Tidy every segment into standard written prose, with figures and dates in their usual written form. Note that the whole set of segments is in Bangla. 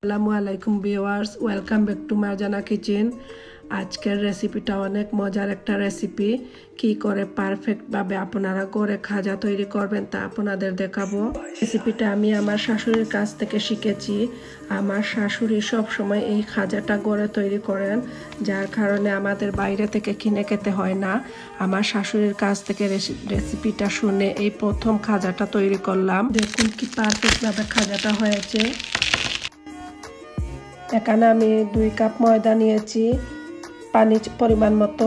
আসসালামু আলাইকুম viewers, welcome back to Marjana kitchen. আজকের রেসিপিটা অনেক মজার একটা রেসিপি। কি করে পারফেক্টভাবে আপনারা ঘরে খাজা তৈরি করবেন তা আপনাদের দেখাবো। রেসিপিটা আমি আমার শাশুড়ির কাছ থেকে শিখেছি। আমার শাশুড়ি সব সময় এই খাজাটা ঘরে তৈরি করেন, যার কারণে আমাদের বাইরে থেকে কিনে খেতে হয় না। আমার শাশুড়ির কাছ থেকে রেসিপিটা শুনে এই প্রথম খাজাটা তৈরি করলাম। দেখুন কি পারফেক্টভাবে খাজাটা হয়েছে। এখানে আমি 2 কাপ ময়দা নিয়েছি, পানি পরিমাণ মতো,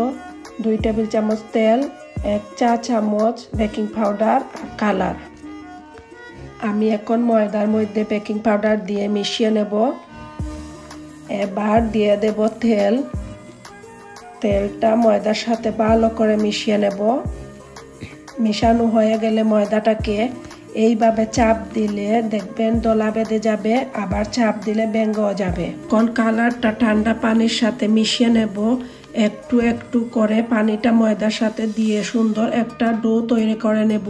2 টেবিল চামচ তেল, 1 চা চামচ বেকিং পাউডার আর কালার। আমি এখন ময়দার মধ্যে বেকিং পাউডার দিয়ে মিশিয়ে নেব। এবার দিয়ে দেব তেল। তেলটা ময়দার সাথে ভালো করে মিশিয়ে নেব। মিশানো হয়ে গেলে ময়দাটাকে এইভাবে চাপ দিলে দেখবেন দলা বেঁধে যাবে, আবার চাপ দিলে ভেঙেও যাবে। কোন কালারটা ঠান্ডা পানির সাথে মিশিয়ে নেব। একটু একটু করে পানিটা ময়দার সাথে দিয়ে সুন্দর একটা ডো তৈরি করে নেব।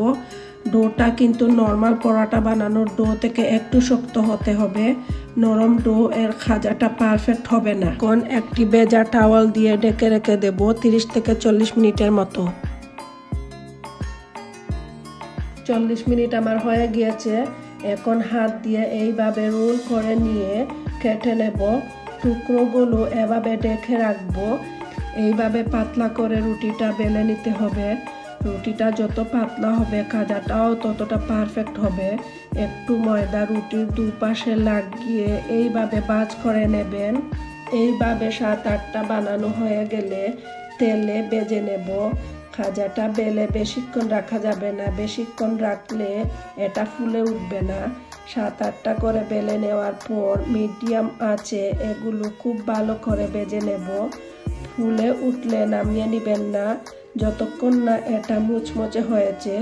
ডোটা কিন্তু নর্মাল পরোটা বানানোর ডো থেকে একটু শক্ত হতে হবে। নরম ডো এর খাজাটা পারফেক্ট হবে না। কোন একটি ভেজা টাওয়াল দিয়ে ঢেকে রেখে দেব 30 থেকে 40 মিনিটের মতো। 40 মিনিট আমার হয়ে গিয়েছে। এখন হাত দিয়ে এইভাবে রোল করে নিয়ে কেটে নেব। টুকরোগুলো এভাবে ঢেকে রাখবো। এইভাবে পাতলা করে রুটিটা বেলে নিতে হবে। রুটিটা যত পাতলা হবে খাজাটাও ততটা পারফেক্ট হবে। একটু ময়দা রুটির দুপাশে লাগিয়ে এইভাবে ভাঁজ করে নেবেন। এইভাবে 7-8টা বানানো হয়ে গেলে তেলে ভেজে নেব। খাজাটা বেলে বেশিক্ষণ রাখা যাবে না, বেশিক্ষণ রাখলে এটা ফুলে উঠবে না। 7-8টা করে বেলে নেওয়ার পর মিডিয়াম আঁচে এগুলো খুব ভালো করে ভেজে নেব। ফুলে উঠলে নামিয়ে নেবেন না, যতক্ষণ না এটা মুচমুচে হয়েছে।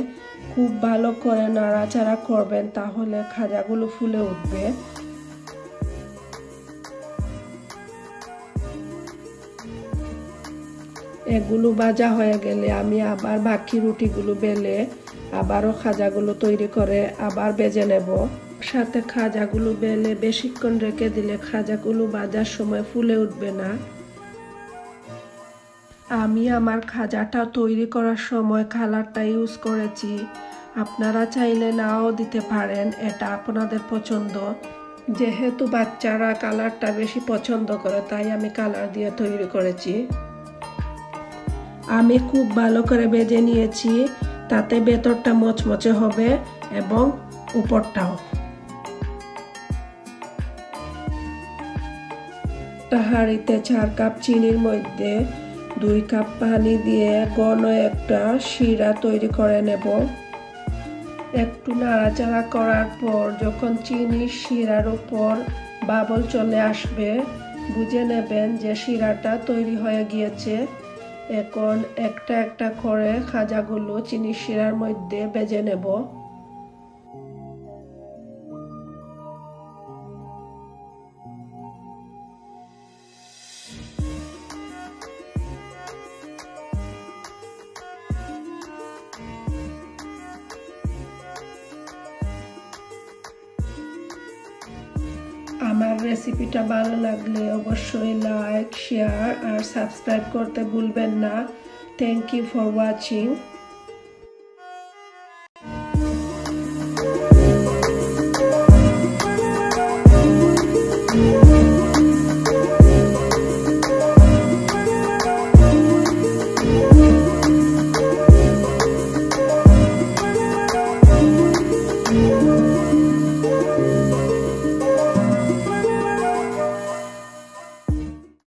খুব ভালো করে নাড়াচাড়া করবেন, তাহলে খাজাগুলো ফুলে উঠবে। এগুলো ভাজা হয়ে গেলে আমি আবার বাকি রুটিগুলো বেলে আবারও খাজাগুলো তৈরি করে আবার ভেজে নেব। সাথে খাজাগুলো বেলে বেশিক্ষণ রেখে দিলে খাজাগুলো ভাজার সময় ফুলে উঠবে না। আমি আমার খাজাটা তৈরি করার সময় কালারটা ইউজ করেছি। আপনারা চাইলে নাও দিতে পারেন, এটা আপনাদের পছন্দ। যেহেতু বাচ্চারা কালারটা বেশি পছন্দ করে তাই আমি কালার দিয়ে তৈরি করেছি। আমি খুব ভালো করে ভেজে নিয়েছি, তাতে ভেতরটা মচমচে হবে এবং উপরটাও। হাঁড়িতে 4 কাপ চিনির মধ্যে 2 কাপ পানি দিয়ে ঘন একটা শিরা তৈরি করে নেব। একটু নাড়াচাড়া করার পর যখন চিনির শিরার উপর বাবল চলে আসবে বুঝে নেবেন যে শিরাটা তৈরি হয়ে গিয়েছে। এখন একটা একটা করে খাজাগুলো চিনির শিরার মধ্যে ভেজে নেব। আমার রেসিপিটা ভালো লাগলে অবশ্যই লাইক, শেয়ার আর সাবস্ক্রাইব করতে ভুলবেন না। Thank you for watching.